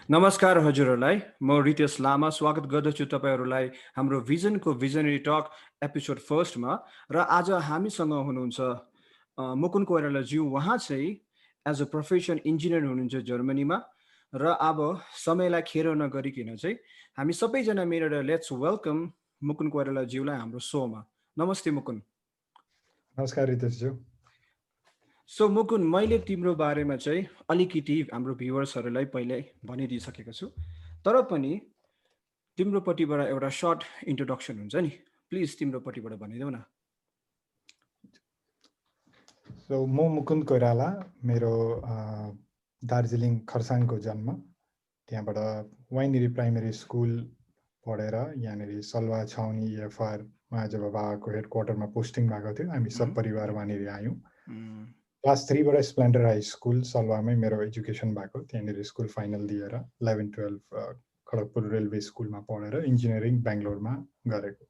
नमस्कार हजुरहरूलाई, म रितेश लामा स्वागत गर्दछु तपाईहरुलाई हाम्रो भिजनको भिजनरी टक एपिसोड फर्स्टमा र आज हामीसँग हुनुहुन्छ मुकुन्द कोइराला ज्यू। उहाँ चाहिँ एज अ प्रोफेसन इन्जिनियर हुनुहुन्छ जर्मनीमा र अब समयलाई खेर नगरिकन चाहिँ हामी सबैजना मिलेर लेट्स वेलकम मुकुन्द कोइराला ज्यूलाई हाम्रो सोमा। नमस्ते मुकुन्द। नमस्कार रितेशज्यू। सो मुकुन्द, मैले तिम्रो बारेमा चाहिँ अलिकति हाम्रो भ्युवर्सहरूलाई पहिल्यै भनिदिइसकेको छु, तर पनि तिम्रोपट्टिबाट एउटा सर्ट इन्ट्रोडक्सन हुन्छ नि, प्लिज तिम्रोपट्टिबाट भनिदेऊ न। सो म मुकुन्द कोइराला, मेरो दार्जिलिङ खरसाङको जन्म, त्यहाँबाट वाइनेरी प्राइमेरी स्कुल पढेर यहाँनिर सलवा छाउनी EFRमा जब बाबाको हेडक्वार्टरमा पोस्टिङ भएको थियो, हामी सब परिवार वहाँनिर आयौँ। क्लास 3 बाट स्प्लेन्डर हाई स्कुल सलवामै मेरो एजुकेसन भएको, त्यहाँनिर स्कुल फाइनल दिएर 11-12 खडगपुर रेलवे स्कुलमा पढेर इन्जिनियरिङ बेङ्गलोरमा गरेको।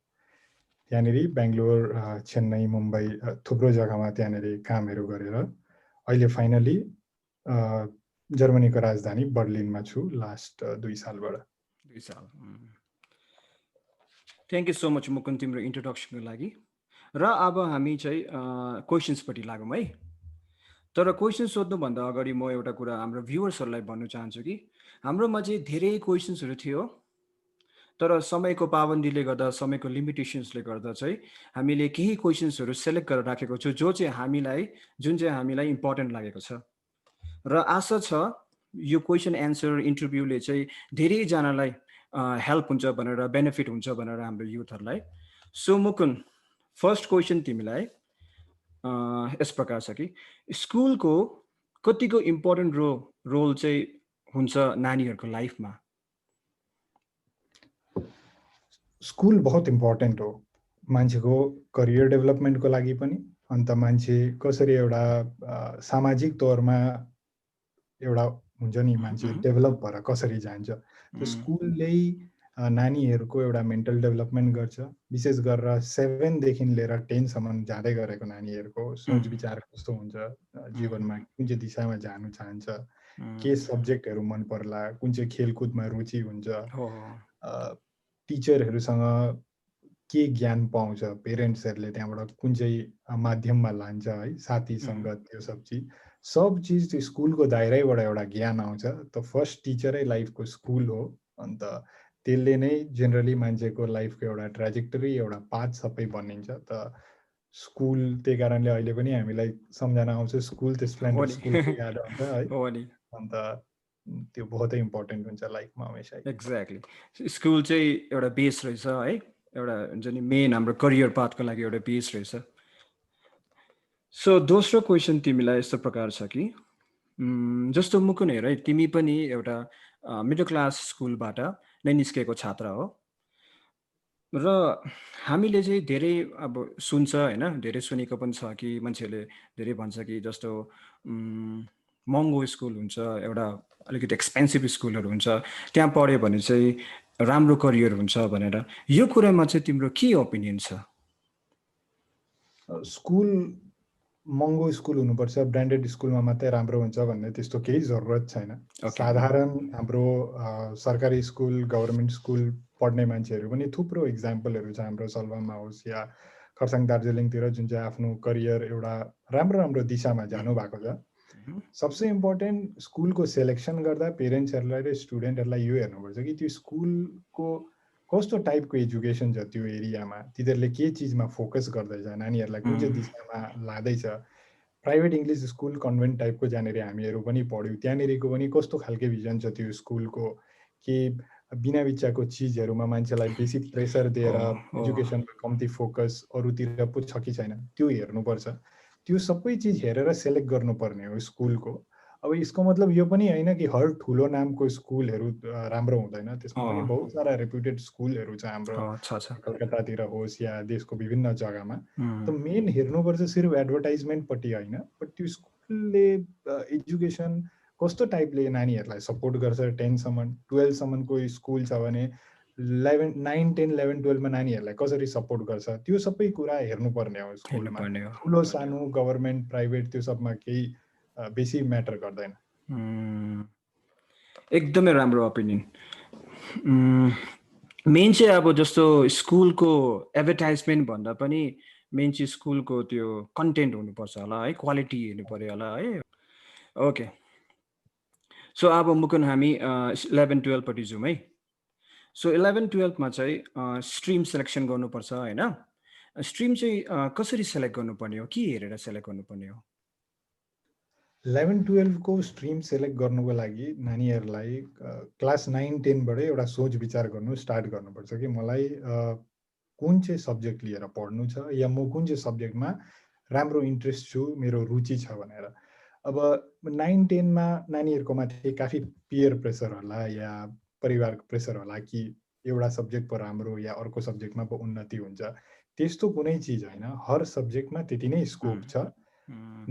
त्यहाँनिर बेङ्गलोर, चेन्नई, मुम्बई थुप्रो जग्गामा त्यहाँनिर कामहरू गरेर अहिले फाइनली जर्मनीको राजधानी बर्लिनमा छु लास्ट 2 सालबाट। 2 साल। Thank you so much Mukund तिम्रो इन्ट्रोडक्सनको लागि। र अब हामी चाहिँ क्वेसन्सपट्टि लागौँ है। तर क्वेसन सोध्नुभन्दा अगाडि म एउटा कुरा हाम्रो भ्युवर्सहरूलाई भन्न चाहन्छु कि हाम्रोमा चाहिँ धेरै क्वेसन्सहरू थियो, तर समयको पाबन्दीले गर्दा, समयको लिमिटेसन्सले गर्दा चाहिँ हामीले केही क्वेसन्सहरू सेलेक्ट गरेर राखेको छु जुन चाहिँ हामीलाई इम्पोर्टेन्ट लागेको छ। र आशा छ यो क्वेसन एन्सर इन्टरभ्यूले चाहिँ धेरैजनालाई हेल्प हुन्छ भनेर, बेनिफिट हुन्छ भनेर हाम्रो युथहरूलाई। सो मुकुन्द, फर्स्ट क्वेसन तिमीलाई यस प्रकार छ कि स्कुलको कतिको इम्पोर्टेन्ट रोल चाहिँ हुन्छ नानीहरूको लाइफमा? स्कुल बहुत इम्पोर्टेन्ट हो मान्छेको करियर डेभलपमेन्टको लागि पनि, अन्त मान्छे कसरी एउटा सामाजिक तौरमा एउटा हुन्छ नि मान्छे डेभलप भएर कसरी जान्छ, त्यो स्कुलले नानीहरूको एउटा मेन्टल डेभलपमेन्ट गर्छ। विशेष गरेर 7 देखि लिएर 10 सम्म जाँदै गरेको नानीहरूको सोच विचार कस्तो हुन्छ, जीवनमा कुन चाहिँ दिशामा जानु चाहन्छ, के सब्जेक्टहरू मन पर्ला, कुन चाहिँ खेलकुदमा रुचि हुन्छ, टिचरहरूसँग के ज्ञान पाउँछ, पेरेन्ट्सहरूले त्यहाँबाट कुन चाहिँ माध्यममा लान्छ है, साथी सङ्गत, त्यो सब चिज त्यो स्कुलको दायरैबाट एउटा ज्ञान आउँछ। त फर्स्ट टिचरै लाइफको स्कुल हो, अन्त त्यसले नै जेनरली मान्छेको लाइफको एउटा ट्रेजेक्टरी, एउटा पाथ सबै बनिन्छ। त स्कुल त्यही कारणले अहिले पनि हामीलाई सम्झना आउँछ स्कुल, त्यो स्प्लेन्डर स्कुल याद आउँछ है, अन्त त्यो बहुतै इम्पोर्टेन्ट हुन्छ लाइफमा हमेसा। एक्ज्याक्टली, स्कुल चाहिँ एउटा बेस रहेछ है, एउटा हुन्छ नि मेन हाम्रो करियर पाथको लागि एउटा बेस रहेछ। सो दोस्रो क्वेसन तिमीलाई यस्तो प्रकार छ कि जस्तो मुकुन हेर है, तिमी पनि एउटा मिडल क्लास स्कुलबाट नै निस्केको छात्र हो र हामीले चाहिँ धेरै अब सुन्छ होइन, धेरै सुनेको पनि छ कि मान्छेहरूले धेरै भन्छ कि जस्तो महँगो स्कुल हुन्छ, एउटा अलिकति एक्सपेन्सिभ स्कुलहरू हुन्छ, त्यहाँ पढ्यो भने चाहिँ राम्रो करियर हुन्छ भनेर। यो कुरामा चाहिँ तिम्रो के ओपिनियन छ? स्कुल महँगो स्कुल हुनुपर्छ, ब्रान्डेड स्कुलमा मात्रै राम्रो हुन्छ भन्ने त्यस्तो केही जरुरत छैन। साधारण हाम्रो सरकारी स्कुल, गभर्मेन्ट स्कुल पढ्ने मान्छेहरू पनि थुप्रो इक्जाम्पलहरू छ हाम्रो सलवामा होस् या खरसाङ दार्जिलिङतिर, जुन चाहिँ आफ्नो करियर एउटा राम्रो दिशामा जानु भएको छ। सबसे इम्पोर्टेन्ट स्कुलको सेलेक्सन गर्दा पेरेन्ट्सहरूलाई र स्टुडेन्टहरूलाई यो हेर्नुपर्छ कि त्यो स्कुलको कस्तो टाइपको एजुकेसन छ, त्यो एरियामा तिनीहरूले के चिजमा फोकस गर्दैछ, नानीहरूलाई कुन चाहिँ दिशामा लाँदैछ। प्राइभेट इङ्ग्लिस स्कुल, कन्भेन्ट टाइपको जहाँनिर हामीहरू पनि पढ्यौँ, त्यहाँनिरको पनि कस्तो खालके भिजन छ त्यो स्कुलको, कि बिना बिच्चाको चिजहरूमा मान्छेलाई बेसी प्रेसर दिएर एजुकेसनमा कम्ती फोकस अरूतिर पो छ कि छैन, त्यो हेर्नुपर्छ। त्यो सबै चिज हेरेर सेलेक्ट गर्नुपर्ने हो स्कुलको। अब यसको मतलब यो पनि होइन कि हर ठुलो नामको स्कुलहरू राम्रो हुँदैन, त्यसमा पनि बहुत सारा रेप्युटेड स्कुलहरू छ हाम्रो कलकत्तातिर होस् या देशको विभिन्न जग्गामा। त मेन हेर्नुपर्छ सिर्फ एडभर्टाइजमेन्टपट्टि होइन, बट त्यो स्कुलले एजुकेसन कस्तो टाइपले नानीहरूलाई सपोर्ट गर्छ। 10 सम्म 12 सम्मको स्कुल छ भने 9, 10, 11, 12मा नानीहरूलाई कसरी सपोर्ट गर्छ, त्यो सबै कुरा हेर्नुपर्ने हो स्कुलमा। ठुलो सानो गभर्मेन्ट प्राइभेट त्यो सबमा केही बेसी म्याटर गर्दैन। एकदमै राम्रो ओपिनियन। मेन चाहिँ अब जस्तो स्कुलको एडभर्टाइजमेन्ट भन्दा पनि मेन चाहिँ स्कुलको त्यो कन्टेन्ट हुनुपर्छ होला है, क्वालिटी हेर्नु पर्यो होला है। ओके, सो अब मुकुन हामी 11-12 पट्टि जाउँ है। सो 11-12मा चाहिँ स्ट्रिम सेलेक्सन गर्नुपर्छ होइन। स्ट्रिम चाहिँ कसरी सेलेक्ट गर्नुपर्ने हो, के हेरेर सेलेक्ट गर्नुपर्ने हो? 11-12 को स्ट्रिम सेलेक्ट गर्नुको लागि नानीहरूलाई क्लास 9-10बाटै एउटा सोच विचार गर्नु स्टार्ट गर्नुपर्छ कि मलाई कुन चाहिँ सब्जेक्ट लिएर पढ्नु छ या म कुन चाहिँ सब्जेक्टमा राम्रो इन्ट्रेस्ट छु, मेरो रुचि छ भनेर। अब 9-10मा नानीहरूको माथि काफी पियर प्रेसर होला या परिवारको प्रेसर होला कि एउटा सब्जेक्ट पो राम्रो या अर्को सब्जेक्टमा पो उन्नति हुन्छ, त्यस्तो कुनै चिज होइन। हर सब्जेक्टमा त्यति नै स्कोप छ।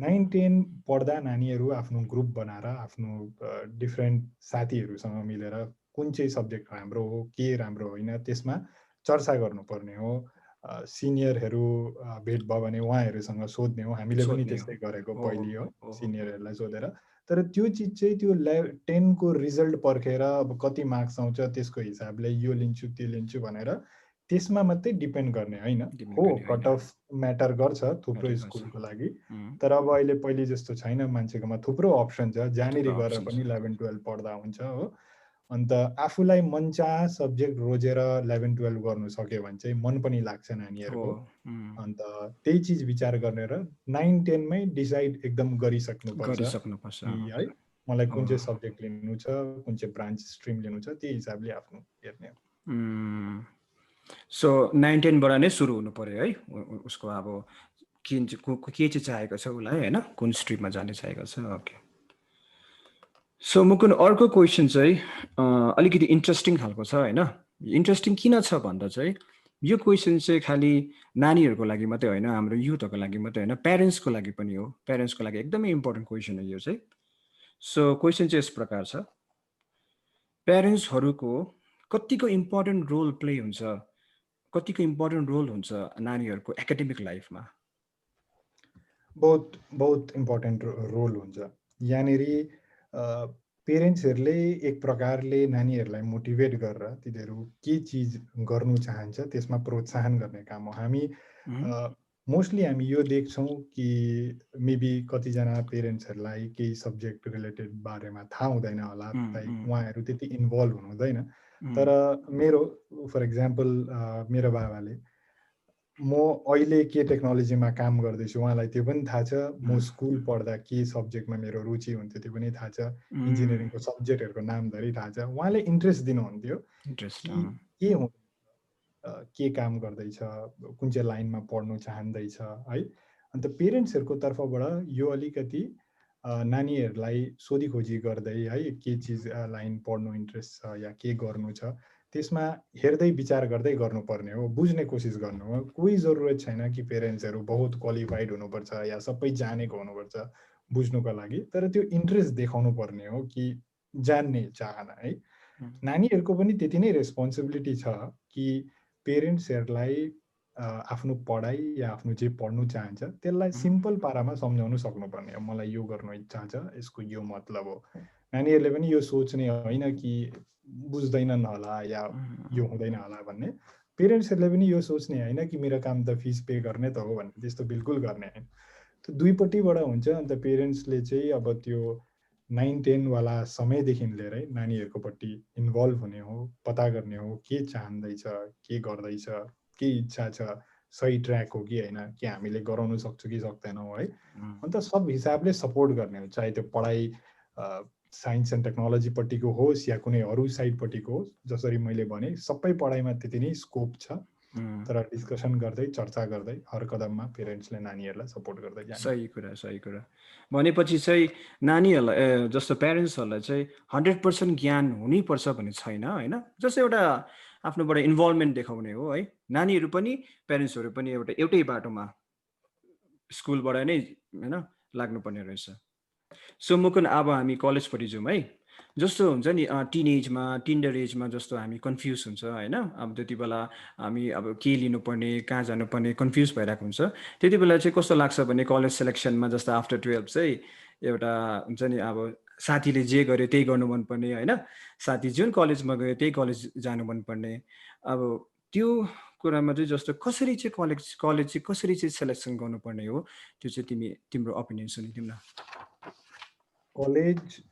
9-10 पढ्दा नानीहरू आफ्नो ग्रुप बनाएर आफ्नो डिफ्रेन्ट साथीहरूसँग मिलेर कुन चाहिँ सब्जेक्ट राम्रो हो, के राम्रो होइन, त्यसमा चर्चा गर्नुपर्ने हो। सिनियरहरू भेट भयो भने उहाँहरूसँग सोध्ने हो। हामीले पनि त्यस्तै गरेको पहिले हो, सिनियरहरूलाई सोधेर। तर त्यो चिज चाहिँ त्यो 10 को रिजल्ट पर्खेर अब कति मार्क्स आउँछ त्यसको हिसाबले यो लिन्छु त्यो लिन्छु भनेर त्यसमा मात्रै डिपेन्ड गर्ने होइन। हो, कट अफ म्याटर गर्छ थुप्रो स्कुलको लागि, तर अब अहिले पहिले जस्तो छैन। मान्छेकोमा थुप्रो अप्सन छ, जहाँनिर गएर पनि 11-12 पढ्दा हुन्छ हो। अन्त आफूलाई मनचाह सब्जेक्ट रोजेर 11-12 गर्नु सक्यो भने चाहिँ मन पनि लाग्छ नानीहरूको। अन्त त्यही चिज विचार गरेर 9-10मै डिसाइड एकदम गरिसक्नुपर्छ कि है मलाई कुन चाहिँ सब्जेक्ट लिनु छ, कुन चाहिँ ब्रान्च स्ट्रिम लिनु छ, त्यही हिसाबले आफ्नो हेर्ने हो। सो 9-10बाट नै सुरु हुनु पर्यो है उसको, अब के चाहिँ चाहेको छ उसलाई होइन, कुन स्ट्रिममा जाने चाहेको छ। ओके, सो मुकुन अर्को क्वेसन चाहिँ अलिकति इन्ट्रेस्टिङ खालको छ होइन। इन्ट्रेस्टिङ किन छ भन्दा चाहिँ यो क्वेसन चाहिँ खालि नानीहरूको लागि मात्रै होइन, हाम्रो युथहरूको लागि मात्रै होइन, प्यारेन्ट्सको लागि पनि हो। प्यारेन्ट्सको लागि एकदमै इम्पोर्टेन्ट क्वेसन हो यो चाहिँ। सो क्वेसन चाहिँ यस प्रकार छ, प्यारेन्ट्सहरूको कतिको इम्पोर्टेन्ट रोल प्ले हुन्छ, कतिको इम्पोर्टेन्ट रोल हुन्छ नानीहरूको एकाडेमिक लाइफमा? बहुत इम्पोर्टेन्ट रोल हुन्छ। यहाँनिर पेरेन्ट्सहरूले एक प्रकारले नानीहरूलाई मोटिभेट गरेर तिनीहरू के चिज गर्नु चाहन्छ त्यसमा प्रोत्साहन गर्ने काम हो। हामी मोस्टली हामी यो देख्छौँ कि मेबी कतिजना पेरेन्ट्सहरूलाई केही सब्जेक्ट रिलेटेड बारेमा थाहा हुँदैन होला, उहाँहरू त्यति इन्भल्भ हुनु हुँदैन। तर मेरो फर इक्जाम्पल मेरो बाबाले म अहिले के टेक्नोलोजीमा काम गर्दैछु उहाँलाई त्यो पनि थाहा छ। म स्कुल पढ्दा के सब्जेक्टमा मेरो रुचि हुन्थ्यो त्यो पनि थाहा छ। इन्जिनियरिङको सब्जेक्टहरूको नामधरि थाहा छ। उहाँले इन्ट्रेस्ट दिनुहुन्थ्यो के हुन्छ, के काम गर्दैछ, कुन चाहिँ लाइनमा पढ्नु चाहँदैछ है। अन्त पेरेन्ट्सहरूको तर्फबाट यो अलिकति नानीहरूलाई सोधीखोजी गर्दै है के चिज लाइन पढ्नु इन्ट्रेस्ट छ या के गर्नु छ त्यसमा हेर्दै विचार गर्दै गर्नुपर्ने हो, बुझ्ने कोसिस गर्नु हो। कोही जरुरत छैन कि पेरेन्ट्सहरू बहुत क्वालिफाइड हुनुपर्छ या सबै जानेको हुनुपर्छ बुझ्नुको लागि, तर त्यो इन्ट्रेस्ट देखाउनु पर्ने हो कि जान्ने चाहना है। नानीहरूको पनि त्यति नै रेस्पोन्सिबिलिटी छ कि पेरेन्ट्सहरूलाई आफ्नो पढाइ या आफ्नो जे पढ्नु चाहन्छ त्यसलाई सिम्पल पारामा सम्झाउनु सक्नुपर्ने हो। मलाई यो गर्नु इच्छा छ, यसको यो मतलब हो। नानीहरूले पनि यो सोच्ने होइन कि बुझ्दैनन् होला या यो हुँदैन होला भन्ने। पेरेन्ट्सहरूले पनि यो सोच्ने होइन कि मेरो काम त फिस पे गर्ने त हो भन्ने, त्यस्तो बिल्कुल गर्ने होइन। त्यो दुईपट्टिबाट हुन्छ। अन्त पेरेन्ट्सले चाहिँ अब त्यो 9-10 वाला समयदेखि लिएर नानीहरूकोपट्टि इन्भल्भ हुने हो, पता गर्ने हो के चाहँदैछ, के गर्दैछ, के इच्छा छ, सही ट्र्याक हो कि होइन, के हामीले गराउनु सक्छौँ कि सक्दैनौँ है। अन्त सब हिसाबले सपोर्ट गर्ने हो, चाहे त्यो पढाइ साइन्स एन्ड टेक्नोलोजीपट्टिको होस् या कुनै अरू साइडपट्टिको होस्। जसरी मैले भने सबै पढाइमा त्यति नै स्कोप छ, तर डिस्कसन गर्दै चर्चा गर्दै हर कदममा पेरेन्ट्सले नानीहरूलाई सपोर्ट गर्दै जान्छ। सही कुरा, सही कुरा। भनेपछि चाहिँ नानीहरूलाई जस्तो प्यारेन्ट्सहरूलाई चाहिँ 100% ज्ञान हुनैपर्छ भन्ने छैन होइन, जस्तो एउटा आफ्नोबाट इन्भल्भमेन्ट देखाउने हो है। नानीहरू पनि प्यारेन्ट्सहरू पनि एउटै बाटोमा स्कुलबाट नै होइन लाग्नुपर्ने रहेछ। सो मुकुन अब हामी कलेजपट्टि जाउँ है। जस्तो हुन्छ नि टिनेजर एजमा जस्तो हामी कन्फ्युज हुन्छ होइन। अब त्यति बेला हामी अब के लिनुपर्ने, कहाँ जानुपर्ने कन्फ्युज भइरहेको हुन्छ। त्यति बेला चाहिँ कस्तो लाग्छ भने कलेज सेलेक्सनमा जस्तो आफ्टर 12 चाहिँ एउटा हुन्छ नि अब साथीले जे गर्यो त्यही गर्नु मनपर्ने होइन, साथी जुन कलेजमा गयो त्यही कलेज जानु मनपर्ने। अब त्यो कुरामा चाहिँ जस्तो कसरी चाहिँ कलेज चाहिँ कसरी चाहिँ सेलेक्सन गर्नुपर्ने हो, त्यो चाहिँ तिम्रो ओपिनियन सुनिदिउँ न। कलेज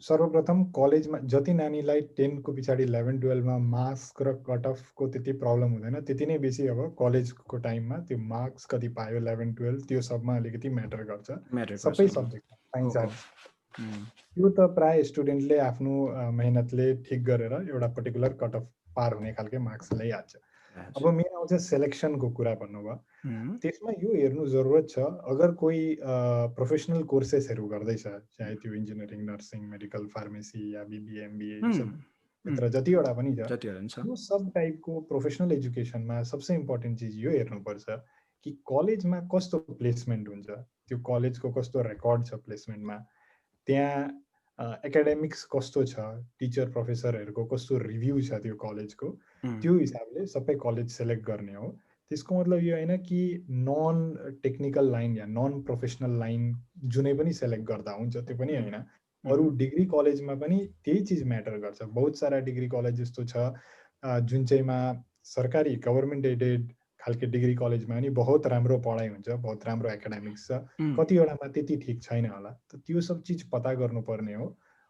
सर्वप्रथम कलेजमा जति नानीलाई 10 को पछाडि 11 12 मा मार्क्स र कट अफको त्यति प्रब्लम हुँदैन, त्यति नै बेसी अब कलेजको टाइममा त्यो मार्क्स कति पायो 11 12 त्यो सबमा अलिकति म्याटर गर्छ, सबै सब्जेक्टमा साइन्स आर्ट्स। त्यो त प्राय स्टुडेन्टले आफ्नो मेहनतले ठिक गरेर एउटा पर्टिकुलर कट अफ पार हुने खालके मार्क्स ल्याइहाल्छ। अब मेन आउँछ सेलेक्सनको कुरा भन्नुभयो, त्यसमा यो हेर्नु जरुरत छ, अगर कोही प्रोफेसनल कोर्सेसहरू गर्दैछ, चाहे त्यो इन्जिनियरिङ, नर्सिङ, मेडिकल, फार्मेसी या बिबिए, एमबिए भित्र जतिवटा पनि छ, यो सब टाइपको प्रोफेसनल एजुकेसनमा सबसे इम्पोर्टेन्ट चिज यो हेर्नुपर्छ कि कलेजमा कस्तो प्लेसमेन्ट हुन्छ, त्यो कलेजको कस्तो रेकर्ड छ प्लेसमेन्टमा, त्यहाँ एकाडेमिक्स कस्तो छ, टिचर प्रोफेसरहरूको कस्तो रिभ्यू छ त्यो कलेजको, त्यो हिसाबले सबै कलेज सेलेक्ट गर्ने हो। त्यसको मतलब यो होइन कि नन टेक्निकल लाइन या नन प्रोफेसनल लाइन जुनै पनि सेलेक्ट गर्दा हुन्छ, त्यो पनि होइन। अरू डिग्री कलेजमा पनि त्यही चिज म्याटर गर्छ। बहुत सारा डिग्री कलेज जस्तो छ जुन चाहिँमा सरकारी गभर्मेन्ट एडेड खालके डिग्री कलेजमा नि बहुत राम्रो पढाइ हुन्छ, बहुत राम्रो एकाडेमिक्स छ, कतिवटामा त्यति ठिक छैन होला, त त्यो सब चिज पता गर्नुपर्ने हो।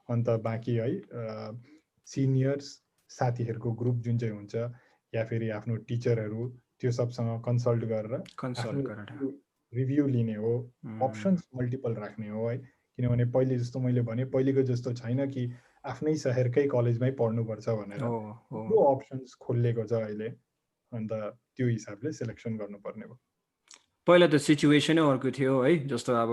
अन्त बाँकी है सिनियर्स साथीहरूको ग्रुप जुन चाहिँ हुन्छ या फेरि आफ्नो टिचरहरू त्यो सबसँग कन्सल्ट गरेर रिभ्यू लिने हो, अप्सन्स मल्टिपल राख्ने हो है। किनभने पहिले जस्तो मैले भने पहिलेको जस्तो छैन कि आफ्नै शहरकै कलेजमै पढ्नुपर्छ भनेर, त्यो अप्सन्स खोलिएको छ अहिले, अन्त त्यो हिसाबले सेलेक्सन गर्नुपर्ने हो। पहिला त सिचुएसनै अर्को थियो है, जस्तो अब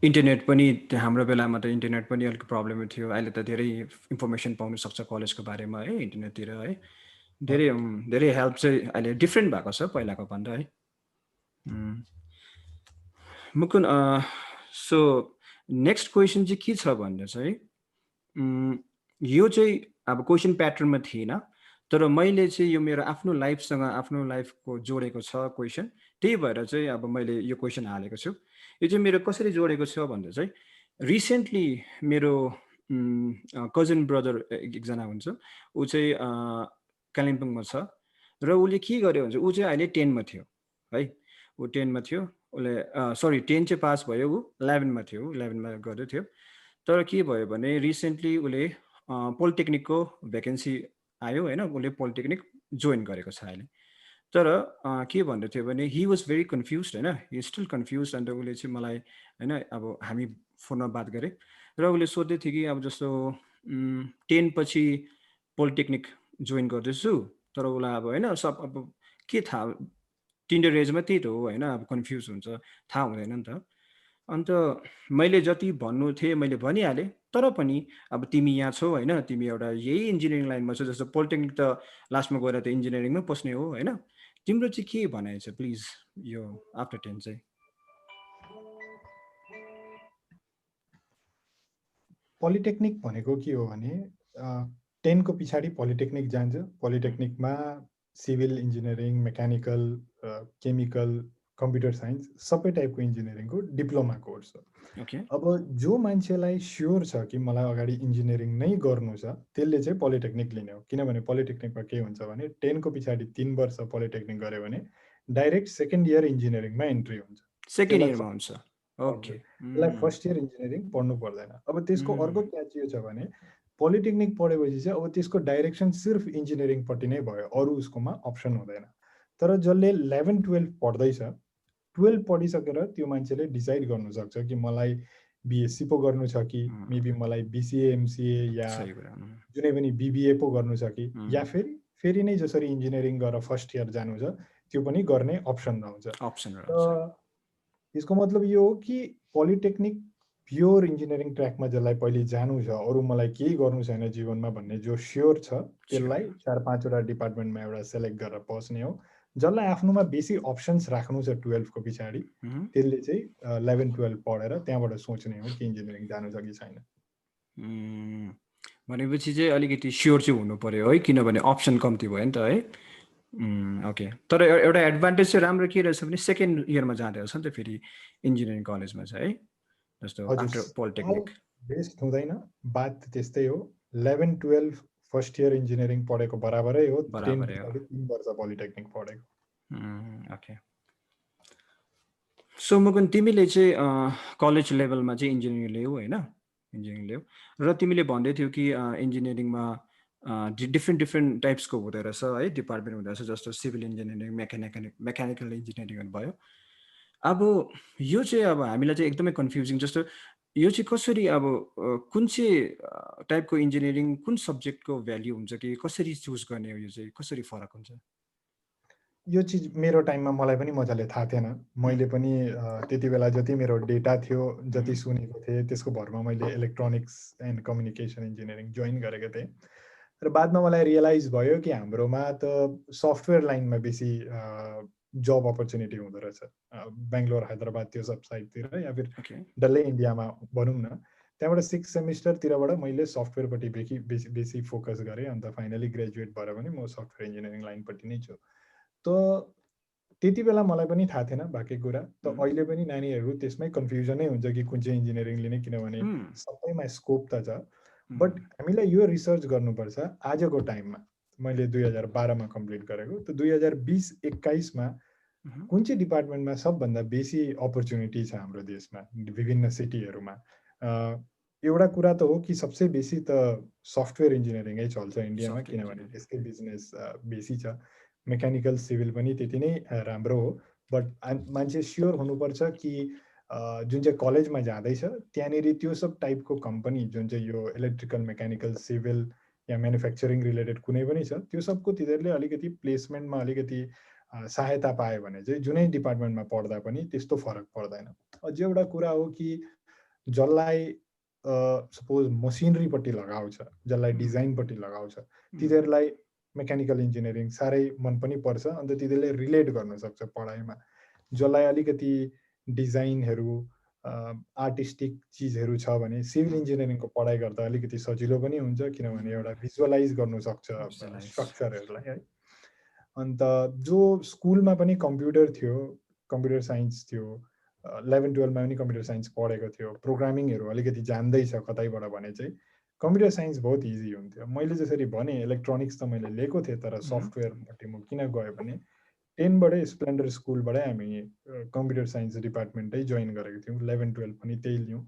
इन्टरनेट पनि हाम्रो बेलामा त इन्टरनेट पनि अलिक प्रब्लम थियो, अहिले त धेरै इन्फर्मेसन पाउनु सक्छ कलेजको बारेमा है इन्टरनेटतिर है, धेरै धेरै हेल्प चाहिँ अहिले डिफ्रेन्ट भएको छ पहिलाको भन्दा है। मुकुन सो नेक्स्ट क्वेसन चाहिँ के छ भन्दा चाहिँ यो चाहिँ अब क्वेसन प्याटर्नमा थिएन, तर मैले चाहिँ यो मेरो आफ्नो लाइफसँग आफ्नो लाइफको जोडेको छ क्वेसन, त्यही भएर चाहिँ अब मैले यो क्वेसन हालेको छु। यो चाहिँ मेरो कसरी जोडेको छ भन्दा चाहिँ रिसेन्टली मेरो कजन ब्रदर एकजना हुन्छ, ऊ चाहिँ कालिम्पोङमा छ र उसले के गर्यो भने ऊ चाहिँ अहिले 10 मा थियो है, ऊ 10 मा थियो, उसले सरी 10 चाहिँ पास भयो, ऊ 11 मा थियो, 11 मा गर्दै थियो। तर के भयो भने रिसेन्टली उसले पोलिटेक्निकको भ्याकेन्सी आयो होइन, उसले पोलिटेक्निक जोइन गरेको छ अहिले। तर के भन्दै थियो भने हि वाज भेरी कन्फ्युज होइन, हि स्टिल कन्फ्युज। अन्त उसले चाहिँ मलाई होइन अब हामी फोनमा बात गरेँ र उसले सोध्दै थियो कि अब जस्तो 10 पछि पोलिटेक्निक जोइन गर्दैछु, तर उसलाई अब होइन सब अब के थाहा, टिन्डर एजमा त्यही त हो होइन, अब कन्फ्युज हुन्छ, थाहा हुँदैन नि त। अन्त मैले जति भन्नु थिएँ मैले भनिहालेँ, तर पनि अब तिमी यहाँ छौ होइन, तिमी एउटा यही इन्जिनियरिङ लाइनमा छौ, जस्तो पोलिटेक्निक त लास्टमा गएर त इन्जिनियरिङमै पस्ने हो होइन, तिम्रो चाहिँ के भनाइ छ प्लिज यो आफ्टर 10 चाहिँ? पोलिटेक्निक भनेको के हो भने 10 को पछाडि पोलिटेक्निक जान्छ, पोलिटेक्निकमा civil engineering, mechanical, chemical, computer science सबै टाइपको इन्जिनियरिङको डिप्लोमा कोर्स हो। अब जो मान्छेलाई स्योर छ कि मलाई अगाडि इन्जिनियरिङ नै गर्नु छ, त्यसले चाहिँ पोलिटेक्निक लिने हो। किनभने पोलिटेक्निकमा के हुन्छ भने 10 को पछाडि 3 वर्ष पोलिटेक्निक गऱ्यो भने डाइरेक्ट सेकेन्ड इयर इन्जिनियरिङमा इन्ट्री हुन्छ, सेकेन्ड इयरमा हुन्छ। ओके, त्यसलाई फर्स्ट इयर इन्जिनियरिङ पढ्नु पर्दैन। अब त्यसको अर्को क्याच यो छ भने पोलिटेक्निक पढेपछि चाहिँ अब त्यसको डाइरेक्सन सिर्फ इन्जिनियरिङपट्टि नै भयो, अरू उसकोमा अप्सन हुँदैन। तर जसले 11 12 पढ्दैछ, 12 पढिसकेर त्यो मान्छेले डिसाइड गर्नु सक्छ कि मलाई बिएससी पो गर्नु छ कि मेबी मलाई बिसिए एमसिए या जुनै पनि बिबिए पो गर्नु छ कि, या फेरि नै जसरी इन्जिनियरिङ गरेर फर्स्ट इयर जानु छ त्यो पनि गर्ने अप्सन आउँछ। यसको मतलब यो हो कि पोलिटेक्निक प्योर इन्जिनियरिङ ट्र्याकमा जसलाई पहिले जानु छ, अरू मलाई केही गर्नु छैन जीवनमा भन्ने जो स्योर छ, त्यसलाई 4-5वटा डिपार्टमेन्टमा एउटा सेलेक्ट गरेर पस्ने हो। जसलाई आफ्नोमा बेसी अप्सन्स राख्नु छ 12 को पछाडि, त्यसले चाहिँ 11 12 पढेर त्यहाँबाट सोच्ने हो कि इन्जिनियरिङ जानु छ कि छैन। भनेपछि चाहिँ अलिकति स्योर चाहिँ हुनु पर्यो है, किनभने अप्सन कम्ती भयो नि त है। ओके, तर एउटा एडभान्टेज चाहिँ राम्रो के रहेछ भने सेकेन्ड इयरमा जाँदै रहेछ नि त फेरि इन्जिनियरिङ कलेजमा चाहिँ है, जस्तो आफ्टर पोलिटेक्निक बेस्ट हुँदैन, बात त्यस्तै हो। 11-12 फर्स्ट इयर इन्जिनियरिङ पढेको बराबरै हो, 10 बराबरै हो। पछाडि 3 वर्ष पोलिटेक्निक पढेको। ओके। सो मुकुन्द, तिमीले चाहिँ कलेज लेभलमा चाहिँ इन्जिनियरिङ लियौ होइन, इन्जिनियरिङ लियौ, र तिमीले भन्दै थियौ कि इन्जिनियरिङमा डिफ्रेन्ट टाइप्सको हुँदो रहेछ है, डिपार्टमेन्ट हुँदो रहेछ, जस्तो सिभिल इन्जिनियरिङ, मेकानिकल इन्जिनियरिङ भयो। अब यो चाहिँ अब हामीलाई चाहिँ एकदमै कन्फ्युजिङ, जस्तो यो चाहिँ कसरी अब कुन चाहिँ टाइपको इन्जिनियरिङ कुन सब्जेक्टको भ्याल्यु हुन्छ कि कसरी चुज गर्ने हो, यो चाहिँ कसरी फरक हुन्छ? यो चिज मेरो टाइममा मलाई पनि मजाले थाहा थिएन। मैले पनि त्यति बेला जति मेरो डेटा थियो, जति सुनेको थिएँ, त्यसको भरमा मैले electronics and communication engineering join गरेको थिएँ। र बादमा मलाई रियलाइज भयो कि हाम्रोमा त सफ्टवेयर लाइनमा बेसी जब अपर्च्युनिटी हुँदो रहेछ। बेङ्गलोर, हैदराबाद त्यो सब साइडतिर, या फिर ओके। डल्लै इन्डियामा भनौँ न। त्यहाँबाट 6 सेमिस्टरतिरबाट मैले सफ्टवेयरपट्टि बेसी फोकस गरेँ। अन्त फाइनली ग्रेजुएट भएर पनि म सफ्टवेयर इन्जिनियरिङ लाइनपट्टि नै छु। त त्यति बेला मलाई पनि थाहा थिएन बाँकी कुरा। त अहिले पनि नानीहरू त्यसमै कन्फ्युजनै हुन्छ कि कुन चाहिँ इन्जिनियरिङ लिने, किनभने सबैमा स्कोप त छ। बट हामीलाई यो रिसर्च गर्नुपर्छ आजको टाइममा। मैले 2012मा कम्प्लिट गरेको, त 2020-21मा कुन चाहिँ डिपार्टमेन्टमा सबभन्दा बेसी अपर्च्युनिटी छ हाम्रो देशमा, विभिन्न सिटीहरूमा। एउटा कुरा त हो कि सबसे बेसी त सफ्टवेयर इन्जिनियरिङै चल्छ इन्डियामा, किनभने त्यसकै बिजनेस बेसी छ। मेकानिकल सिभिल पनि त्यति नै राम्रो हो। बट मान्छे स्योर हुनुपर्छ कि जुन चाहिँ कलेजमा जाँदैछ त्यहाँनिर त्यो सब टाइपको कम्पनी, जुन चाहिँ यो इलेक्ट्रिकल, मेकानिकल, सिभिल या म्यानुफ्याक्चरिङ रिलेटेड कुनै पनि छ, त्यो सबको तिनीहरूले अलिकति प्लेसमेन्टमा अलिकति सहायता पायो भने चाहिँ जुनै डिपार्टमेन्टमा पढ्दा पनि त्यस्तो फरक पर्दैन। अझ एउटा कुरा हो कि जसलाई सपोज मसिनरीपट्टि लगाउँछ, जसलाई डिजाइनपट्टि लगाउँछ, तिनीहरूलाई मेकानिकल इन्जिनियरिङ साह्रै मन पनि पर्छ। अन्त तिनीहरूले रिलेट गर्न सक्छ पढाइमा। जसलाई अलिकति डिजाइनहरू, आर्टिस्टिक चिजहरू छ भने सिभिल इन्जिनियरिङको पढाइ गर्दा अलिकति सजिलो पनि हुन्छ, किनभने एउटा भिजुअलाइज गर्नु सक्छ स्ट्रक्चरहरूलाई है। अन्त जो स्कुलमा पनि कम्प्युटर थियो, कम्प्युटर साइन्स थियो, 11-12मा पनि कम्प्युटर साइन्स पढेको थियो, प्रोग्रामिङहरू अलिकति जान्दैछ कतैबाट भने चाहिँ कम्प्युटर साइन्स बहुत इजी हुन्थ्यो। मैले जसरी भने इलेक्ट्रोनिक्स त मैले लिएको थिएँ, तर सफ्टवेयरपट्टि म किन गएँ भने 10बाटै स्प्लेन्डर स्कुलबाटै हामी कम्प्युटर साइन्स डिपार्टमेन्टै जोइन गरेको थियौँ। 11-12 पनि त्यही लियौँ।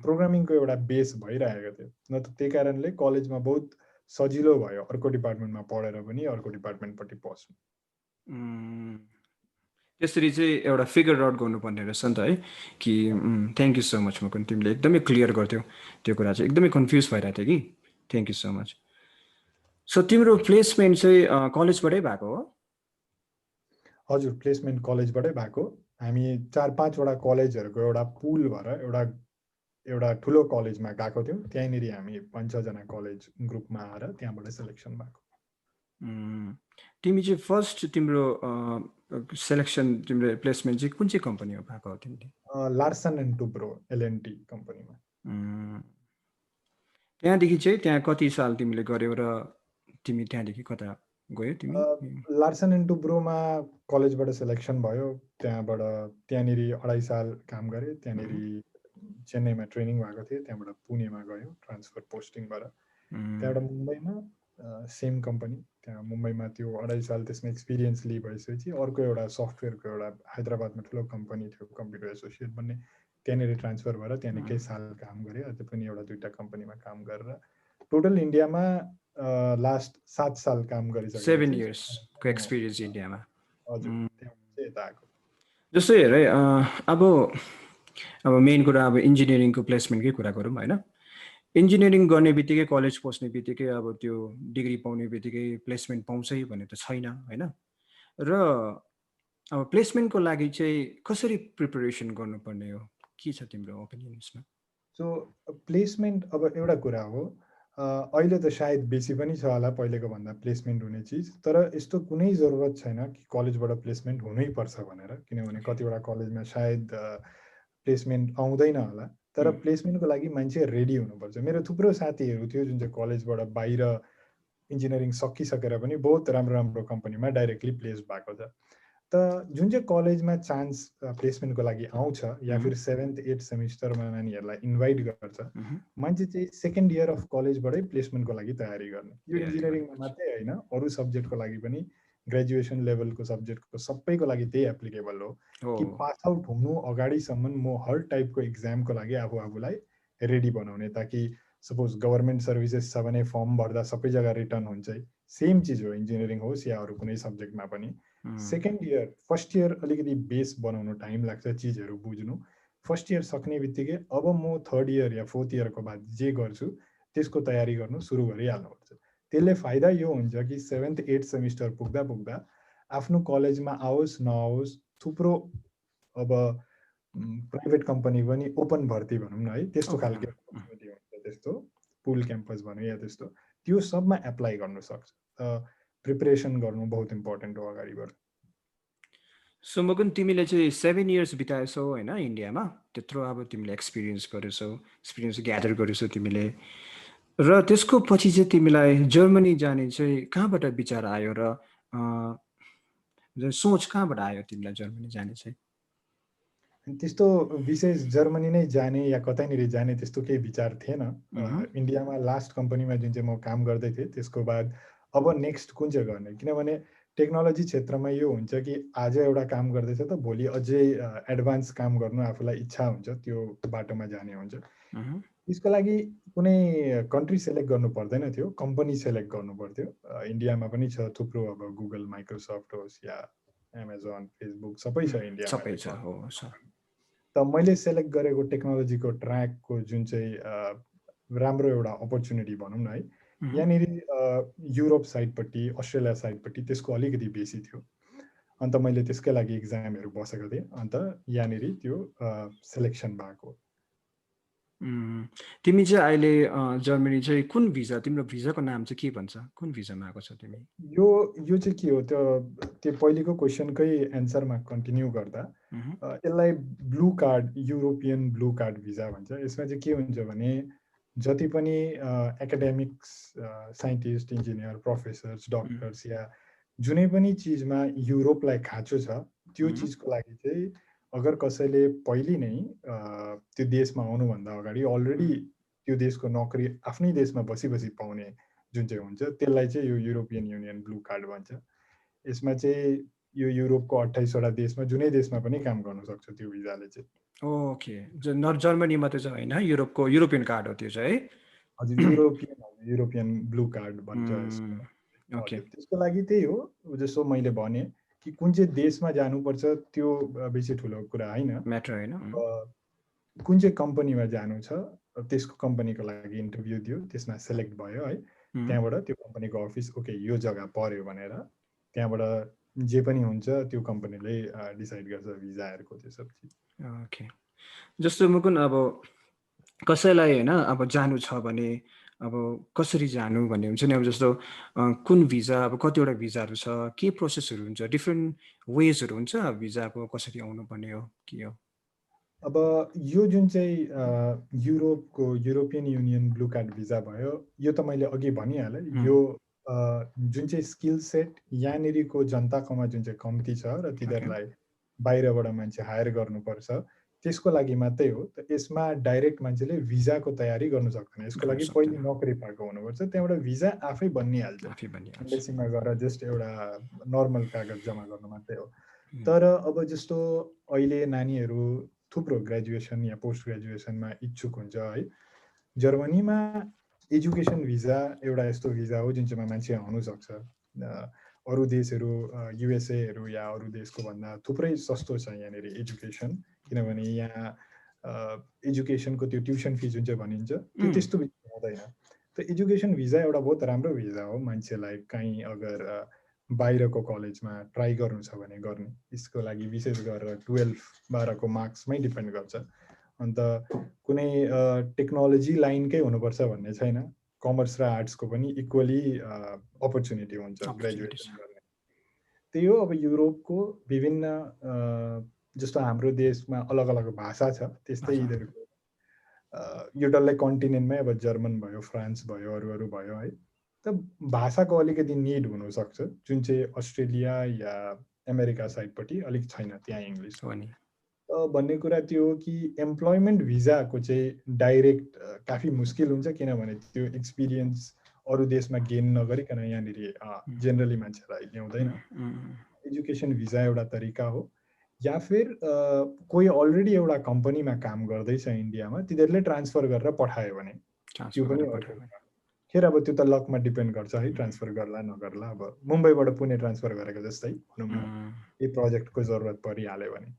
प्रोग्रामिङको एउटा बेस भइरहेको थियो। न त त्यही कारणले कलेजमा बहुत सजिलो भयो अर्को डिपार्टमेन्टमा पढेर पनि अर्को डिपार्टमेन्टपट्टि पस्नु। त्यसरी चाहिँ एउटा फिगर आउट गर्नुपर्ने रहेछ नि त है कि thank you so much Mukund, तिमीले एकदमै क्लियर गर्थ्यौ त्यो कुरा चाहिँ, एकदमै कन्फ्युज भइरहेको थियो कि। Thank you so much. So तिम्रो प्लेसमेन्ट चाहिँ कलेजबाटै भएको हो? हजुर, प्लेसमेन्ट कलेजबाटै भएको। हामी 4-5वटा कलेजहरूको एउटा पुल भएर एउटा ठुलो कलेजमा गएको थियौँ। त्यहीँनिर हामी 5-6 जना कलेज ग्रुपमा आएर त्यहाँबाट सेलेक्सन भएको। तिमी चाहिँ फर्स्ट तिम्रो सेलेक्सन, तिम्रो प्लेसमेन्ट चाहिँ कुन चाहिँ कम्पनीमा भएको हो तिमीले? लार्सन एन्ड टुब्रो LNT कम्पनीमा। त्यहाँदेखि चाहिँ त्यहाँ कति साल तिमीले गर्यौ र तिमी त्यहाँदेखि कता गयो तिमी? लार्सन एन्ड टुब्रोमा कलेजबाट सेलेक्सन भयो। त्यहाँनिर 2.5 साल काम गरेँ। त्यहाँनिर चेन्नईमा ट्रेनिङ भएको थियो, त्यहाँबाट पुणेमा गयो ट्रान्सफर पोस्टिङ भएर। त्यहाँबाट मुम्बईमा सेम कम्पनी, त्यहाँ मुम्बईमा त्यो 2.5 साल त्यसमा एक्सपिरियन्स लिइ भइसकेपछि अर्को एउटा सफ्टवेयरको एउटा हैदराबादमा ठुलो कम्पनी थियो, कम्प्युटर एसोसिएट भन्ने, त्यहाँनिर ट्रान्सफर भएर त्यहाँ निकै साल काम गरेँ। अझै पनि 1-2टा कम्पनीमा काम गरेर टोटल इन्डियामा लास्ट 7 साल काम गरिसकेँ। 7 इयर्सको एक्सपिरियन्स इन्डियामा। हजुर, त्यहाँबाट यता आएको। जस्तो हेर है, अब मेन कुरा अब इन्जिनियरिङको प्लेसमेन्टकै कुरा गरौँ होइन। इन्जिनियरिङ गर्ने बित्तिकै, कलेज पस्ने बित्तिकै अब त्यो डिग्री पाउने बित्तिकै प्लेसमेन्ट पाउँछ भन्ने त छैन होइन। र अब प्लेसमेन्टको लागि चाहिँ कसरी प्रिपरेसन गर्नुपर्ने हो, के छ तिम्रो ओपिनियन यसमा? सो प्लेसमेन्ट अब एउटा कुरा हो, अहिले त सायद बेसी पनि छ होला पहिलेको भन्दा प्लेसमेन्ट हुने चिज, तर यस्तो कुनै जरुरत छैन कि कलेजबाट प्लेसमेन्ट हुनैपर्छ भनेर, किनभने कतिवटा कलेजमा सायद प्लेसमेन्ट आउँदैन होला। तर प्लेसमेन्टको लागि मान्छे रेडी हुनुपर्छ। मेरो थुप्रो साथीहरू थियो जुन चाहिँ कलेजबाट बाहिर इन्जिनियरिङ सकिसकेर पनि बहुत राम्रो राम्रो कम्पनीमा डाइरेक्टली प्लेस भएको छ। त जुन चाहिँ कलेजमा चान्स प्लेसमेन्टको लागि आउँछ या फिर 7th 8th सेमिस्टरमा नानीहरूलाई इन्भाइट गर्छ, मान्छे चाहिँ सेकेन्ड इयर अफ कलेजबाटै प्लेसमेन्टको लागि तयारी गर्ने। यो इन्जिनियरिङमा मात्रै होइन, अरू सब्जेक्टको लागि पनि, ग्रेजुएसन लेभलको सब्जेक्टको सबैको लागि त्यही एप्लिकेबल हो कि पास आउट हुनु अगाडिसम्म म हर टाइपको इक्जामको लागि आफूलाई रेडी बनाउने, ताकि सपोज गभर्मेन्ट सर्भिसेस छ भने फर्म भर्दा सबै जग्गा रिटर्न हुन्छ। सेम चिज हो, इन्जिनियरिङ होस् या अरू कुनै सब्जेक्टमा पनि। सेकेन्ड इयर फर्स्ट इयर अलिकति बेस बनाउनु टाइम लाग्छ, चिजहरू बुझ्नु। फर्स्ट इयर सक्ने बित्तिकै अब म थर्ड इयर या फोर्थ इयरको बाद जे गर्छु त्यसको तयारी गर्नु सुरु गरिहाल्नुपर्छ। त्यसले फाइदा यो हुन्छ कि 7th 8th सेमिस्टर पुग्दा पुग्दा आफ्नो कलेजमा आओस् नआओस् थुप्रो अब प्राइभेट कम्पनी पनि ओपन भर्ती भनौँ न है, त्यस्तो खालको अपर्च्युनिटी हुन्छ, त्यस्तो पुल क्याम्पस भनौँ या त्यस्तो, त्यो सबमा एप्लाई गर्नु सक्छ। प्रिपरेसन गर्नु बहुत इम्पोर्टेन्ट हो अगाडिबाट। सो मुकुन, तिमीले चाहिँ 7 इयर्स बिताएछौ होइन इन्डियामा, त्यत्रो अब तिमीले एक्सपिरियन्स गरेछौ, एक्सपिरियन्स ग्यादर गरेछौ तिमीले, र त्यसको पछि चाहिँ तिमीलाई जर्मनी जाने चाहिँ कहाँबाट विचार आयो र सोच कहाँबाट आयो तिमीलाई जर्मनी जाने चाहिँ? त्यस्तो विशेष जर्मनी नै जाने या कतैनिर जाने त्यस्तो केही विचार थिएन। इन्डियामा लास्ट कम्पनीमा जुन चाहिँ म काम गर्दै थिएँ त्यसको बाद अब नेक्स्ट कुन चाहिँ गर्ने, किनभने टेक्नोलोजी क्षेत्रमा यो हुन्छ कि आज एउटा काम गर्दैछ त भोलि अझै एडभान्स काम गर्नु आफूलाई इच्छा हुन्छ, त्यो बाटोमा जाने हुन्छ। त्यसको लागि कुनै कन्ट्री सेलेक्ट गर्नु पर्दैन थियो, कम्पनी सेलेक्ट गर्नु पर्थ्यो। इन्डियामा पनि छ थुप्रो, अब गुगल, माइक्रोसफ्ट होस् या एमाजोन, फेसबुक सबै छ इन्डियामा, सबै छ हो। त मैले सेलेक्ट गरेको टेक्नोलोजीको ट्र्याकको जुन चाहिँ राम्रो एउटा अपर्च्युनिटी भनौँ न है, यहाँनिर युरोप साइडपट्टि, अस्ट्रेलिया साइडपट्टि त्यसको अलिकति बेसी थियो। अन्त मैले त्यसकै लागि इक्जामहरू बसेको थिएँ, अन्त यहाँनिर त्यो सेलेक्सन भएको। तिमी चाहिँ अहिले जर्मनी चाहिँ कुन भिजा, तिम्रो भिजाको नाम चाहिँ के भन्छ, कुन भिजामा आएको छ तिमी? यो चाहिँ के हो, त्यो पहिलेको क्वेसनकै एन्सरमा कन्टिन्यू गर्दा यसलाई blue card, European blue card visa भन्छ। यसमा चाहिँ के हुन्छ भने जति पनि academics, scientist, engineer, professors, doctors या जुनै पनि चिजमा युरोपलाई खाँचो छ, त्यो चिजको लागि चाहिँ अगर कसैले पहिले नै त्यो देशमा आउनुभन्दा अगाडि अलरेडी त्यो देशको नोकरी आफ्नै देशमा बसी पाउने जुन चाहिँ हुन्छ त्यसलाई चाहिँ यो युरोपियन युनियन ब्लू कार्ड भन्छ। यसमा चाहिँ यो युरोपको 28वटा देशमा जुनै देशमा पनि काम गर्न सक्छ त्यो भिजाले चाहिँ। ओके, जर्मनी मात्रै चाहिँ होइन, युरोपको युरोपियन कार्ड हो त्यो चाहिँ है? हजुर, युरोपियन ब्लू कार्ड भन्छ यसको। ओके, त्यसको लागि त्यही हो, जस्तो मैले भने कि कुन चाहिँ देशमा जानुपर्छ त्यो बेसी ठुलो कुरा होइन, म्याटर होइन। कुन चाहिँ कम्पनीमा जानु छ त्यसको कम्पनीको लागि इन्टरभ्यू दियो, त्यसमा सेलेक्ट भयो है, त्यहाँबाट त्यो कम्पनीको अफिस ओके यो जग्गा पर्यो भनेर त्यहाँबाट जे पनि हुन्छ त्यो कम्पनीले डिसाइड गर्छ भिजाहरूको त्यो सब चिज। ओके, जस्तो मुकुन अब कसैलाई होइन अब जानु छ भने अब कसरी जानु भन्ने हुन्छ नि, अब जस्तो कुन भिजा, अब कतिवटा भिजाहरू छ, के प्रोसेसहरू हुन्छ, डिफ्रेन्ट वेजहरू हुन्छ भिजाको, कसरी आउनुपर्ने हो, के हो? अब यो जुन चाहिँ युरोपको European Union blue card visa भयो, यो त मैले अघि भनिहालेँ, यो जुन चाहिँ स्किल सेट यहाँनिरको जनताकोमा जुन चाहिँ कम्ती छ र तिनीहरूलाई बाहिरबाट मान्छे हायर गर्नुपर्छ त्यसको लागि मात्रै हो। त यसमा डाइरेक्ट मान्छेले भिजाको तयारी गर्नु सक्दैन, यसको लागि पहिले नोकरी पाएको हुनुपर्छ, त्यहाँबाट भिजा आफै बनिहाल्छ। एम्बेसीमा गएर जस्ट एउटा नर्मल कागज जम्मा गर्नु मात्रै हो। तर अब जस्तो अहिले नानीहरू थुप्रो ग्रेजुएसन या पोस्ट ग्रेजुएसनमा इच्छुक हुन्छ है, जर्मनीमा एजुकेसन भिजा एउटा यस्तो भिजा हो जुन चाहिँमा मान्छे आउनु सक्छ। अरू देशहरू युएसएहरू या अरू देशको भन्दा थुप्रै सस्तो छ यहाँनिर एजुकेसन, किनभने यहाँ एजुकेसनको त्यो ट्युसन फी जुन चाहिँ भनिन्छ त्यो त्यस्तो हुँदैन। त एजुकेसन भिजा एउटा बहुत राम्रो भिजा हो, मान्छेलाई कहीँ अगर बाहिरको कलेजमा ट्राई गर्नु छ भने गर्ने। यसको लागि विशेष गरेर 12-12को मार्क्समै डिपेन्ड गर्छ। अन्त कुनै टेक्नोलोजी लाइनकै हुनुपर्छ भन्ने छैन, कमर्स र आर्ट्सको पनि इक्वली अपर्च्युनिटी हुन्छ ग्रेजुएसन गर्ने। त्यही हो, अब युरोपको विभिन्न जस्तो हाम्रो देशमा अलग अलग भाषा छ त्यस्तै यिनीहरूको यो डल्लै कन्टिनेन्टमै अब जर्मन भयो, फ्रान्स भयो, अरू भयो है, त भाषाको अलिकति निड हुनसक्छ जुन चाहिँ अस्ट्रेलिया या अमेरिका साइडपट्टि अलिक छैन त्यहाँ इङ्ग्लिस हो नि। भन्ने कुरा त्यो हो कि एम्प्लोइमेन्ट भिजाको चाहिँ डाइरेक्ट काफी मुस्किल हुन्छ किनभने त्यो एक्सपिरियन्स अरू देशमा गेन नगरिकन यहाँनिर जेनरली मान्छेलाई ल्याउँदैन। एजुकेसन भिजा एउटा तरिका हो या फिर कोही अलरेडी एउटा कम्पनीमा काम गर्दैछ इन्डियामा तिनीहरूले ट्रान्सफर गरेर पठायो भने त्यो पनि अर्को कुरा। फेरि अब त्यो त लकमा डिपेन्ड गर्छ है, ट्रान्सफर गर्ला नगर्ला। अब मुम्बईबाट पुणे ट्रान्सफर गरेको जस्तै भनौँ न, यही प्रोजेक्टको जरुरत परिहाल्यो भने।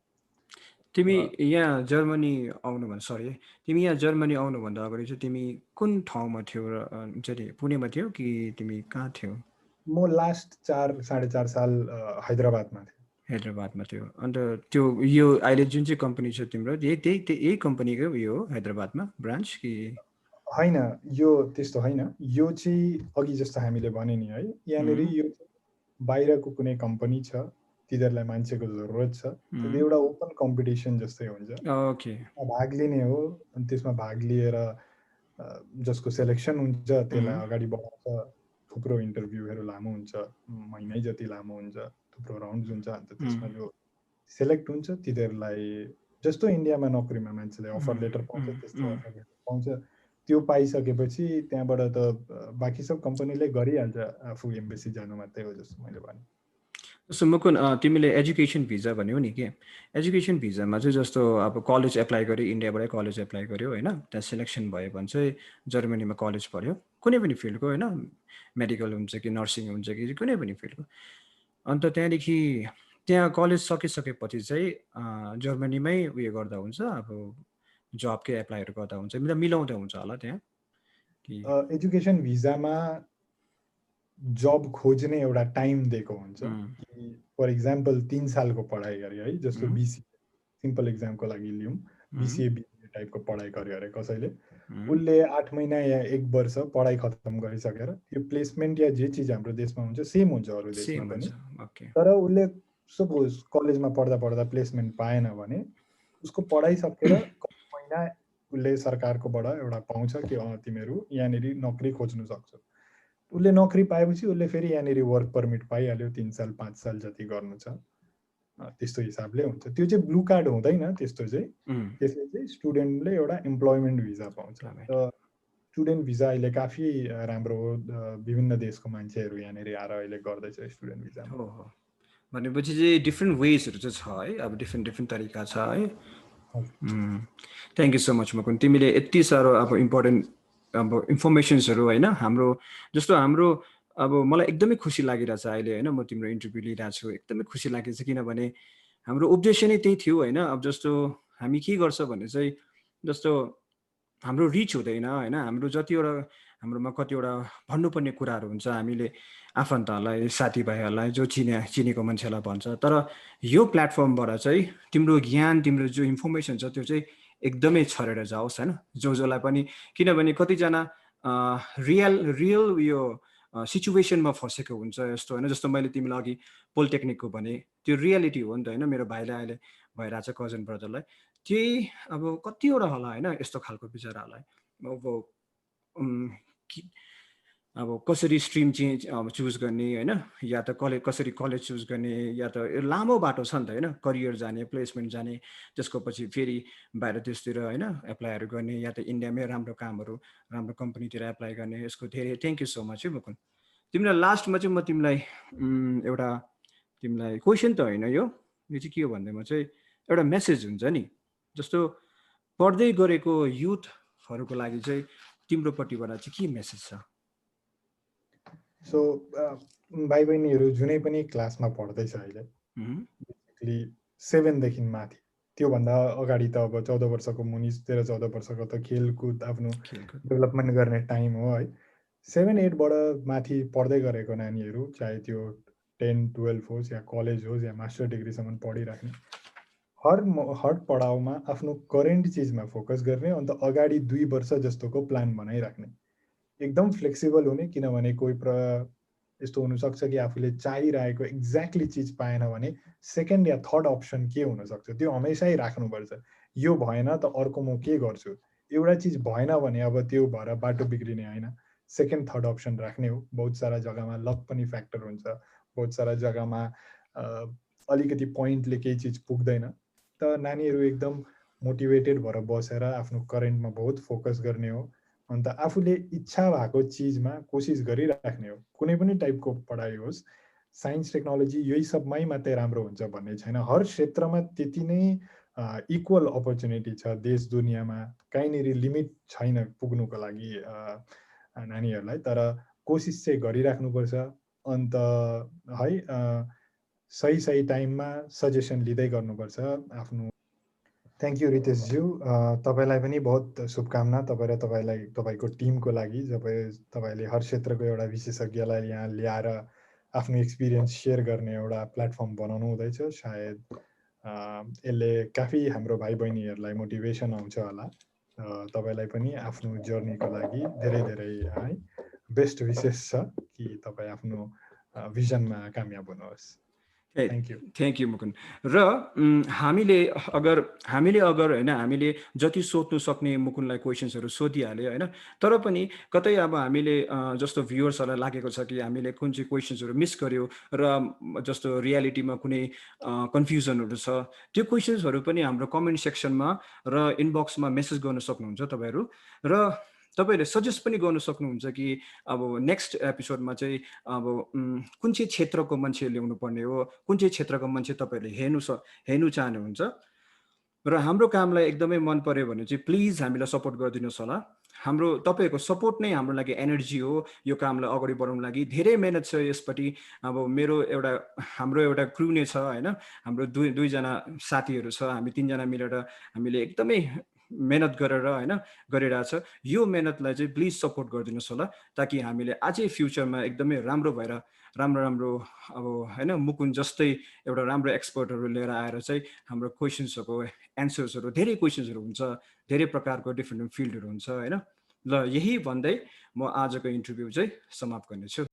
तिमी यहाँ जर्मनी आउनुभन्दा तिमी यहाँ जर्मनी आउनुभन्दा अगाडि चाहिँ तिमी कुन ठाउँमा थियौ र हुन्छ नि पुणेमा थियौ कि तिमी कहाँ थियौ? म लास्ट 4.5 साल हैदराबादमा थिएँ। हैदराबादमा थियो। अन्त त्यो यो अहिले जुन चाहिँ कम्पनी छ तिम्रो यही कम्पनीको उयो हो हैदराबादमा ब्रान्च कि? होइन, यो त्यस्तो होइन। यो चाहिँ अघि जस्तो हामीले भने नि है, यहाँनिर यो बाहिरको कुनै कम्पनी छ, तिनीहरूलाई मान्छेको जरुरत छ, त्यो एउटा ओपन कम्पिटिसन जस्तै हुन्छ। ओके। भाग लिने हो, अनि त्यसमा भाग लिएर जसको सेलेक्सन हुन्छ त्यसलाई अगाडि बढाउँछ। थुप्रो इन्टरभ्यूहरू लामो हुन्छ, महिनै जति लामो हुन्छ, थुप्रो राउन्ड्स हुन्छ। अन्त त्यसमा जो सेलेक्ट हुन्छ तिनीहरूलाई जस्तो इन्डियामा नोकरीमा मान्छेले अफर लेटर पाउँछ त्यस्तो अफर लेटर पाउँछ। त्यो पाइसकेपछि त्यहाँबाट त बाँकी सब कम्पनीले गरिहाल्छ, आफू एम्बेसी जानु मात्रै हो जस्तो मैले भने। जस्तो मुकुन तिमीले एजुकेसन भिजा भन्यौ नि के, एजुकेसन भिजामा चाहिँ जस्तो अब कलेज एप्लाई गर्यो, इन्डियाबाटै कलेज एप्लाई गर्यो होइन, त्यहाँ सेलेक्सन भयो भने चाहिँ जर्मनीमा कलेज पढ्यो कुनै पनि फिल्डको होइन, मेडिकल हुन्छ कि नर्सिङ हुन्छ कि कुनै पनि फिल्डको। अन्त त्यहाँदेखि त्यहाँ कलेज सकिसकेपछि चाहिँ जर्मनीमै उयो गर्दा हुन्छ, अब जबकै एप्लाईहरू गर्दा हुन्छ, मिलाउँदा हुन्छ होला त्यहाँ कि? एजुकेसन भिजामा जब खोज्ने एउटा टाइम दिएको हुन्छ कि फर इक्जाम्पल 3 सालको पढाइ गरे है, जस्तो बिसिए सिम्पल इक्जामको लागि लिउँ, बिसिए टाइपको पढाइ गर्यो अरे कसैले, उसले 8 महिना या 1 वर्ष पढाइ खत्तम गरिसकेर त्यो प्लेसमेन्ट या जे चिज हाम्रो देशमा हुन्छ सेम हुन्छ अरू देशमा पनि, तर उसले सपोज कलेजमा पढ्दा पढ्दा प्लेसमेन्ट पाएन भने उसको पढाइ सकेर कति महिना उसले सरकारकोबाट एउटा पाउँछ कि तिमीहरू यहाँनिर नोकरी खोज्नु सक्छौ। उसले नोकरी पाएपछि उसले फेरि यहाँनिर वर्क पर्मिट पाइहाल्यो, 3 साल 5 साल जति गर्नु छ त्यस्तो हिसाबले हुन्छ। त्यो चाहिँ ब्लू कार्ड हुँदैन, त्यस्तो चाहिँ त्यसले चाहिँ स्टुडेन्टले एउटा इम्प्लोइमेन्ट भिजा पाउँछ। र स्टुडेन्ट भिजा अहिले काफी राम्रो हो, विभिन्न देशको मान्छेहरू यहाँनिर आएर अहिले गर्दैछ स्टुडेन्ट भिजा। हो हो, भनेपछि चाहिँ डिफ्रेन्ट वेजहरू चाहिँ छ है, अब डिफ्रेन्ट तरिका छ है। थ्याङ्क यू सो मच मुकुन, तिमीले यति साह्रो अब इम्पोर्टेन्ट अब इन्फर्मेसन्सहरू होइन हाम्रो जस्तो हाम्रो अब मलाई एकदमै खुसी लागिरहेछ अहिले होइन, म तिम्रो इन्टरभ्यू लिइरहेको छु, एकदमै खुसी लागेको छ किनभने हाम्रो उद्देश्य नै त्यही थियो होइन। अब जस्तो हामी के गर्छ भने चाहिँ जस्तो हाम्रो रिच हुँदैन होइन, हाम्रो जतिवटा हाम्रोमा कतिवटा भन्नुपर्ने कुराहरू हुन्छ हामीले आफन्तहरूलाई साथीभाइहरूलाई जो चिनेको मान्छेलाई भन्छ, तर यो प्लेटफर्मबाट चाहिँ तिम्रो ज्ञान तिम्रो जो इन्फर्मेसन छ त्यो चाहिँ एकदमै छरेर जाओस् होइन, जसलाई पनि, किनभने कतिजना रियल यो सिचुएसनमा फँसेको हुन्छ यस्तो होइन। जस्तो मैले तिमीलाई अघि पोलिटेक्निकको भने त्यो रियालिटी हो नि त होइन, मेरो भाइलाई अहिले भइरहेछ कजन ब्रदरलाई, त्यही अब कतिवटा होला होइन यस्तो खालको बिचराहरूलाई अब कसरी स्ट्रिम चुज गर्ने होइन, या त कसरी कलेज चुज गर्ने, या त लामो बाटो छ नि त होइन, करियर जाने, प्लेसमेन्ट जाने, त्यसको पछि फेरि बाहिर देशतिर होइन एप्लाईहरू गर्ने, या त इन्डियामै राम्रो कामहरू राम्रो कम्पनीतिर एप्लाई गर्ने। यसको धेरै थ्याङ्क यू सो मच है मुकुन। तिमीलाई लास्टमा चाहिँ म तिमीलाई एउटा तिमीलाई क्वेसन त होइन यो चाहिँ के हो भन्दैमा चाहिँ एउटा मेसेज हुन्छ नि, जस्तो पढ्दै गरेको युथहरूको लागि चाहिँ तिम्रोपट्टिबाट चाहिँ के मेसेज छ? सो भाइ बहिनीहरू जुनै पनि क्लासमा पढ्दैछ अहिले, बेसिकली 7 देखि माथि, त्योभन्दा अगाडि त अब 14 वर्षको मुनि 13-14 वर्षको त खेलकुद आफ्नो डेभलपमेन्ट गर्ने टाइम हो है। 7-8 बाट माथि पढ्दै गरेको नानीहरू, चाहे त्यो 10-12 होस् या कलेज होस् या मास्टर डिग्रीसम्म पढिराख्ने, हर पढाउमा आफ्नो करेन्ट चिजमा फोकस गर्ने, अन्त अगाडि 2 वर्ष जस्तोको प्लान बनाइराख्ने, एकदम फ्लेक्सिबल हुने। किनभने कोही यस्तो हुनसक्छ कि आफूले चाहिरहेको एक्ज्याक्टली चिज पाएन भने सेकेन्ड या थर्ड अप्सन के हुनसक्छ त्यो हमेसै राख्नुपर्छ। यो भएन त अर्को म के गर्छु, एउटा चिज भएन भने अब त्यो भएर बाटो बिग्रिने होइन, सेकेन्ड थर्ड अप्सन राख्ने हो। बहुत सारा जग्गामा लक पनि फ्याक्टर हुन्छ, बहुत सारा जग्गामा अलिकति पोइन्टले केही चिज पुग्दैन त नानीहरू एकदम मोटिभेटेड भएर बसेर आफ्नो करेन्टमा बहुत फोकस गर्ने हो। अन्त आफूले इच्छा भएको चिजमा कोसिस गरिराख्ने हो। कुनै पनि टाइपको पढाइ होस्, साइन्स टेक्नोलोजी यही सबमै मात्रै राम्रो हुन्छ भन्ने छैन। हर क्षेत्रमा त्यति नै इक्वल अपर्च्युनिटी छ देश दुनियाँमा। कहीँनिर लिमिट छैन पुग्नुको लागि नानीहरूलाई, तर कोसिस चाहिँ गरिराख्नुपर्छ। अन्त है सही सही टाइममा सजेसन लिँदै गर्नुपर्छ आफ्नो। थ्याङ्क यू रितेशज्यू, तपाईँलाई पनि बहुत शुभकामना, तपाईँ र तपाईँको टिमको लागि। जब तपाईँले हर क्षेत्रको एउटा विशेषज्ञलाई यहाँ ल्याएर आफ्नो एक्सपिरियन्स सेयर गर्ने एउटा प्लेटफर्म बनाउनु हुँदैछ। सायद यसले काफी हाम्रो भाइ बहिनीहरूलाई मोटिभेसन आउँछ होला। तपाईँलाई पनि आफ्नो जर्नीको लागि धेरै धेरै है बेस्ट विसेस छ कि तपाईँ आफ्नो भिजनमा कामयाब हुनुहोस्। Thank you Mukund. र हामीले अगर होइन हामीले जति सोध्नु सक्ने मुकुन्दलाई क्वेसन्सहरू सोधिहाल्यो होइन, तर पनि कतै अब हामीले जस्तो भ्युवर्सहरूलाई लागेको छ कि हामीले कुन चाहिँ क्वेसन्सहरू मिस गर्यो र जस्तो रियालिटीमा कुनै कन्फ्युजनहरू छ, त्यो क्वेसन्सहरू पनि हाम्रो कमेन्ट सेक्सनमा र इनबक्समा मेसेज गर्न सक्नुहुन्छ तपाईँहरू। र तपाईँहरूले सजेस्ट पनि गर्न सक्नुहुन्छ कि अब नेक्स्ट एपिसोडमा चाहिँ अब कुन चाहिँ क्षेत्रको मान्छे ल्याउनु पर्ने हो, कुन चाहिँ क्षेत्रको मान्छे तपाईँहरूले हेर्नु चाहनुहुन्छ। र हाम्रो कामलाई एकदमै मन पर्यो भने चाहिँ प्लिज हामीलाई सपोर्ट गरिदिनुहोस् होला। हाम्रो तपाईँहरूको सपोर्ट नै हाम्रो लागि एनर्जी हो यो कामलाई अगाडि बढाउनु लागि। धेरै मेहनत छ यसपट्टि। अब हाम्रो एउटा क्रु नै छ होइन, हाम्रो दुईजना साथीहरू छ, हामी तिनजना मिलेर हामीले एकदमै मेहनत गरेर होइन गरिरहेछ। यो मेहनतलाई चाहिँ प्लिज सपोर्ट गरिदिनुहोस् होला, ताकि हामीले अझै फ्युचरमा एकदमै राम्रो भएर राम्रो अब होइन मुकुन्द जस्तै एउटा राम्रो एक्सपर्टहरू लिएर आएर चाहिँ हाम्रो क्वेसन्सहरूको एन्सर्सहरू, धेरै क्वेसन्सहरू हुन्छ, धेरै प्रकारको डिफ्रेन्ट फिल्डहरू हुन्छ होइन। ल यही भन्दै म आजको इन्टरभ्यू चाहिँ समाप्त गर्नेछु।